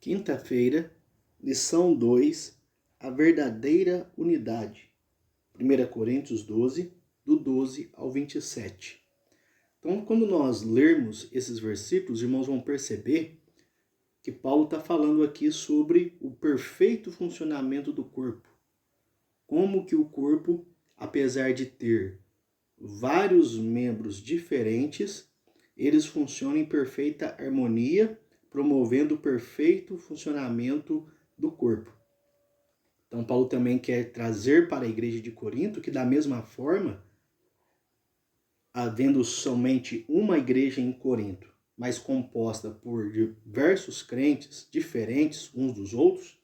Quinta-feira, lição 2, a verdadeira unidade. 1 Coríntios 12, do 12 ao 27. Então, quando nós lermos esses versículos, os irmãos vão perceber que Paulo está falando aqui sobre o perfeito funcionamento do corpo. Como que o corpo, apesar de ter vários membros diferentes, eles funcionam em perfeita harmonia, promovendo o perfeito funcionamento do corpo. Então, Paulo também quer trazer para a igreja de Corinto que, da mesma forma, havendo somente uma igreja em Corinto, mas composta por diversos crentes diferentes uns dos outros,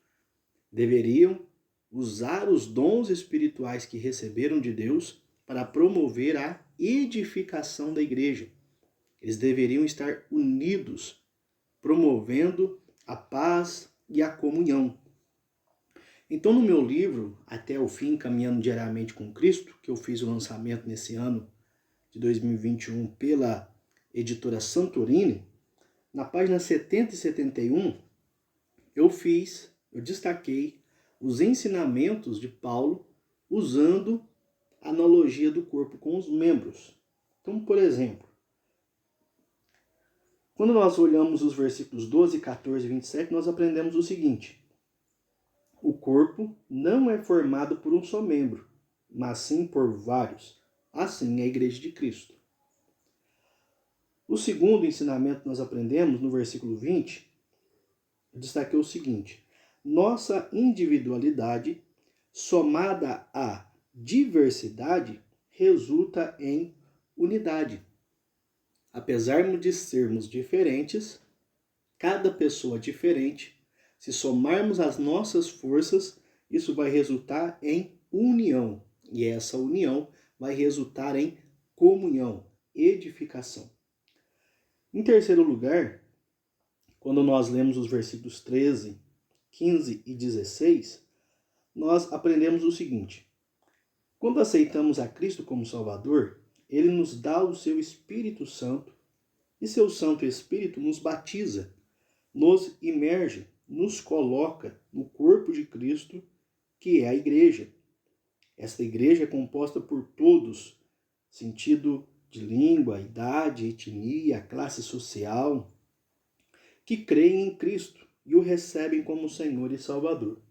deveriam usar os dons espirituais que receberam de Deus para promover a edificação da igreja. Eles deveriam estar unidos, promovendo a paz e a comunhão. Então, no meu livro, Até o Fim, Caminhando Diariamente com Cristo, que eu fiz o lançamento nesse ano de 2021 pela editora Santorini, na página 70 e 71, eu destaquei os ensinamentos de Paulo usando a analogia do corpo com os membros. Então, por exemplo, quando nós olhamos os versículos 12, 14 e 27, nós aprendemos o seguinte: o corpo não é formado por um só membro, mas sim por vários. Assim é a igreja de Cristo. O segundo ensinamento que nós aprendemos no versículo 20, eu destaquei o seguinte: nossa individualidade, somada à diversidade, resulta em unidade. Apesar de sermos diferentes, cada pessoa diferente, se somarmos as nossas forças, isso vai resultar em união. E essa união vai resultar em comunhão, edificação. Em terceiro lugar, quando nós lemos os versículos 13, 15 e 16, nós aprendemos o seguinte: quando aceitamos a Cristo como Salvador, Ele nos dá o seu Espírito Santo e seu Santo Espírito nos batiza, nos imerge, nos coloca no corpo de Cristo, que é a igreja. Esta igreja é composta por todos, sentido de língua, idade, etnia, classe social, que creem em Cristo e o recebem como Senhor e Salvador.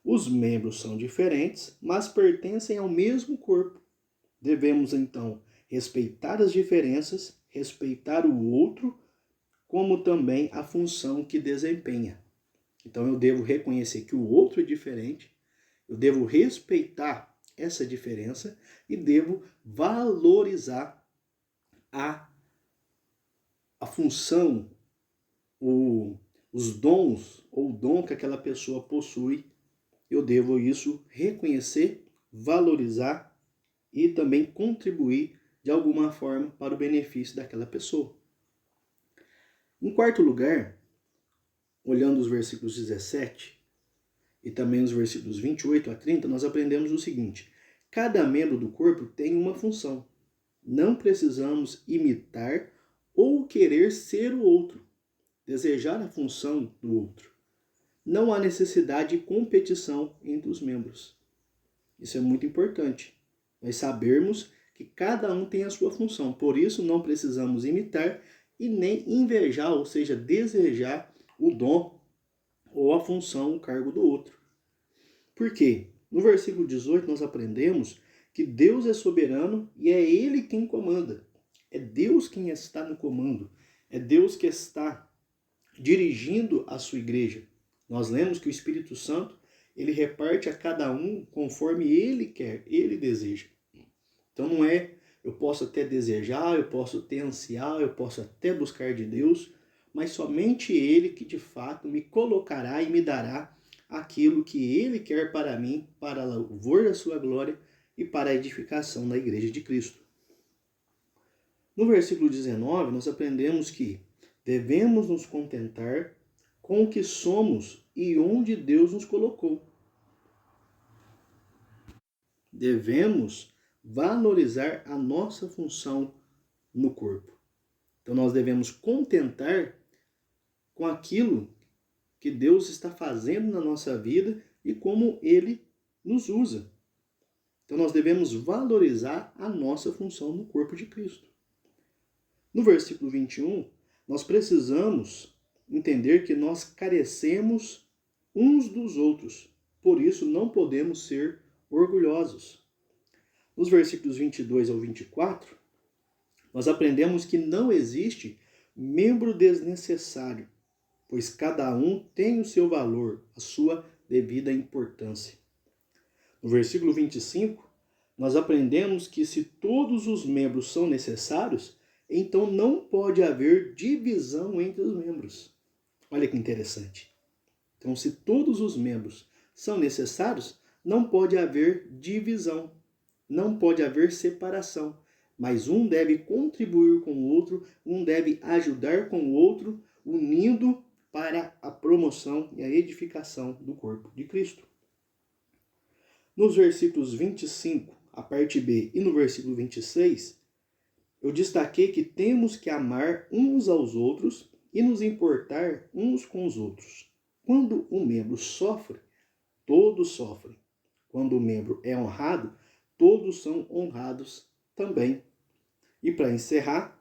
Os membros são diferentes, mas pertencem ao mesmo corpo. Devemos, então, respeitar as diferenças, respeitar o outro, como também a função que desempenha. Então, eu devo reconhecer que o outro é diferente, eu devo respeitar essa diferença e devo valorizar a função, os dons ou o dom que aquela pessoa possui. Eu devo isso reconhecer, valorizar e também contribuir de alguma forma para o benefício daquela pessoa. Em quarto lugar, olhando os versículos 17 e também os versículos 28 a 30, nós aprendemos o seguinte: cada membro do corpo tem uma função. Não precisamos imitar ou querer ser o outro, desejar a função do outro. Não há necessidade de competição entre os membros. Isso é muito importante. Nós sabermos que cada um tem a sua função. Por isso, não precisamos imitar e nem invejar, ou seja, desejar o dom ou a função, o cargo do outro. Por quê? No versículo 18, nós aprendemos que Deus é soberano e é Ele quem comanda. É Deus quem está no comando. É Deus que está dirigindo a sua igreja. Nós lemos que o Espírito Santo, ele reparte a cada um conforme ele quer, ele deseja. Então não é, eu posso até desejar, eu posso até ansiar, eu posso até buscar de Deus, mas somente Ele que de fato me colocará e me dará aquilo que Ele quer para mim, para o louvor da sua glória e para a edificação da igreja de Cristo. No versículo 19, nós aprendemos que devemos nos contentar com o que somos e onde Deus nos colocou. Devemos valorizar a nossa função no corpo. Então nós devemos contentar com aquilo que Deus está fazendo na nossa vida e como Ele nos usa. Então nós devemos valorizar a nossa função no corpo de Cristo. No versículo 21, nós precisamos entender que nós carecemos uns dos outros. Por isso não podemos ser orgulhosos. Nos versículos 22 ao 24, nós aprendemos que não existe membro desnecessário, pois cada um tem o seu valor, a sua devida importância. No versículo 25, nós aprendemos que se todos os membros são necessários, então não pode haver divisão entre os membros. Olha que interessante. Então, se todos os membros são necessários, não pode haver divisão, não pode haver separação, mas um deve contribuir com o outro, um deve ajudar com o outro, unindo para a promoção e a edificação do corpo de Cristo. Nos versículos 25, a parte B, e no versículo 26, eu destaquei que temos que amar uns aos outros e nos importar uns com os outros. Quando um membro sofre, todos sofrem. Quando o membro é honrado, todos são honrados também. E para encerrar,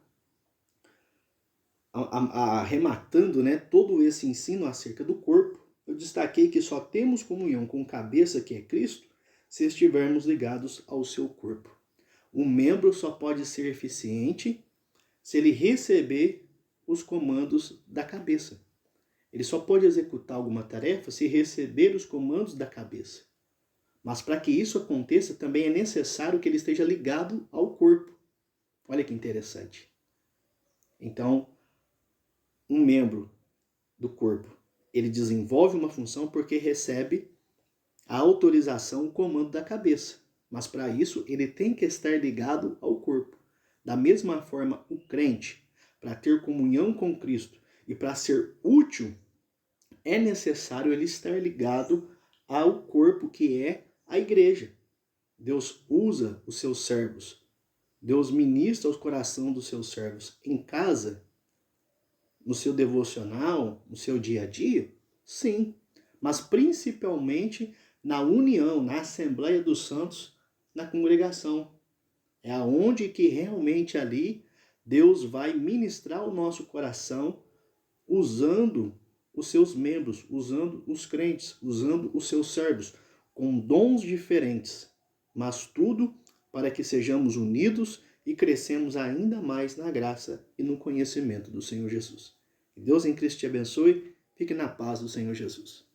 arrematando, todo esse ensino acerca do corpo, eu destaquei que só temos comunhão com a cabeça, que é Cristo, se estivermos ligados ao seu corpo. Um membro só pode ser eficiente se ele receber os comandos da cabeça. Ele só pode executar alguma tarefa se receber os comandos da cabeça. Mas para que isso aconteça, também é necessário que ele esteja ligado ao corpo. Olha que interessante. Então, um membro do corpo, ele desenvolve uma função porque recebe a autorização, o comando da cabeça. Mas para isso, ele tem que estar ligado ao corpo. Da mesma forma, o crente, para ter comunhão com Cristo e para ser útil, é necessário ele estar ligado ao corpo, que é a igreja. Deus usa os seus servos. Deus ministra o coração dos seus servos em casa, no seu devocional, no seu dia a dia? Sim, mas principalmente na união, na Assembleia dos Santos, na congregação. É aonde que realmente ali Deus vai ministrar o nosso coração usando os seus membros, usando os crentes, usando os seus servos, com dons diferentes, mas tudo para que sejamos unidos e crescemos ainda mais na graça e no conhecimento do Senhor Jesus. Que Deus em Cristo te abençoe. Fique na paz do Senhor Jesus.